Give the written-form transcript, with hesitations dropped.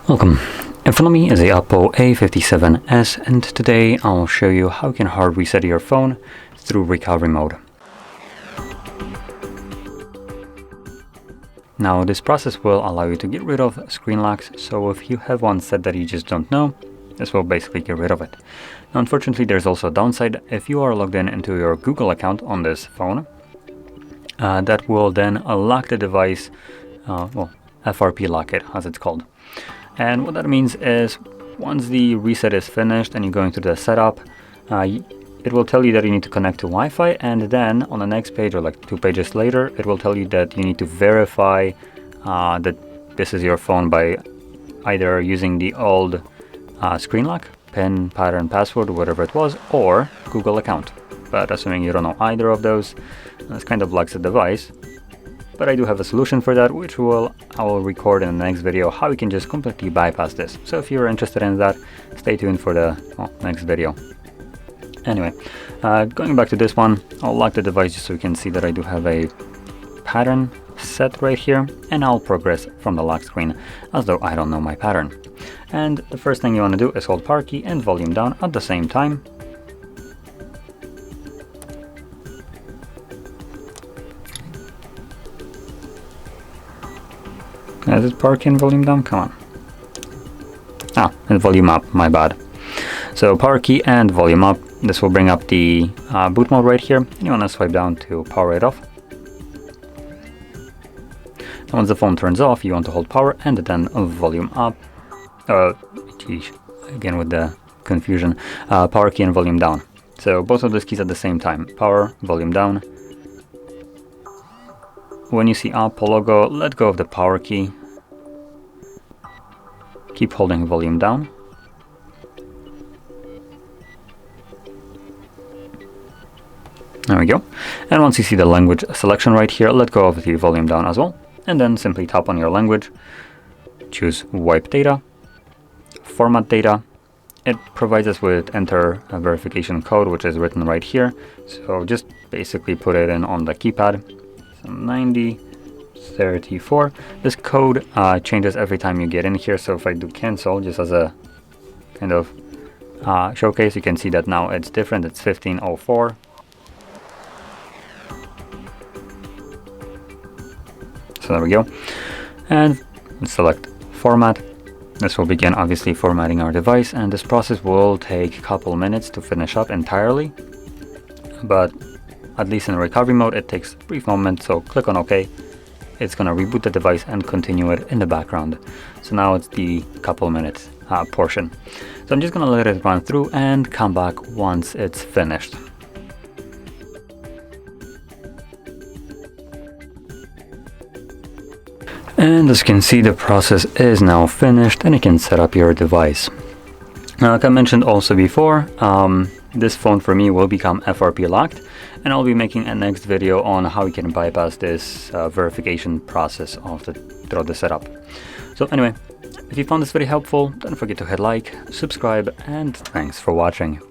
Welcome. In front of me is a OPPO A57s, and today I'll show you how you can hard reset your phone through recovery mode. Now this process will allow you to get rid of screen locks, so if you have one set that you just don't know, this will basically get rid of it. Now unfortunately there's also a downside. If you are logged in into your Google account on this phone, that will then lock the device, FRP lock it as it's called. And what that means is once the reset is finished and you're going through the setup, it will tell you that you need to connect to Wi-Fi, and then on the next page, or like 2 pages later, it will tell you that you need to verify that this is your phone by either using the old screen lock, PIN, pattern, password, whatever it was, or Google account. But assuming you don't know either of those, this kind of locks the device. But I do have a solution for that, which I will record in the next video, how you can just completely bypass this. So if you're interested in that, stay tuned for the next video. Anyway, going back to this one, I'll lock the device just so you can see that I do have a pattern set right here, and I'll progress from the lock screen as though I don't know my pattern. And the first thing you want to do is hold power key and volume down at the same time. Is it power key and volume down? Come on. And volume up, my bad. So power key and volume up. This will bring up the boot mode right here. And you want to swipe down to power it off. And once the phone turns off, you want to hold power and then volume up. Again with the confusion. Power key and volume down. So both of those keys at the same time. Power, volume down. When you see OPPO logo, let go of the power key. Keep holding volume down. There we go. And once you see the language selection right here, let go of the volume down as well. And then simply tap on your language. Choose wipe data. Format data. It provides us with enter a verification code, which is written right here. So just basically put it in on the keypad. 9034. This code changes every time you get in here, so if I do cancel, just as a kind of showcase, you can see that now it's different. It's 1504. So there we go. And select format. This will begin obviously formatting our device, and this process will take a couple minutes to finish up entirely, but at least in recovery mode, it takes a brief moment, so click on OK. It's going to reboot the device and continue it in the background. So now it's the couple minutes portion. So I'm just going to let it run through and come back once it's finished. And as you can see, the process is now finished and you can set up your device. Now, like I mentioned also before, this phone for me will become FRP locked, and I'll be making a next video on how you can bypass this verification process throughout the setup. So anyway, if you found this very helpful, don't forget to hit like, subscribe, and thanks for watching.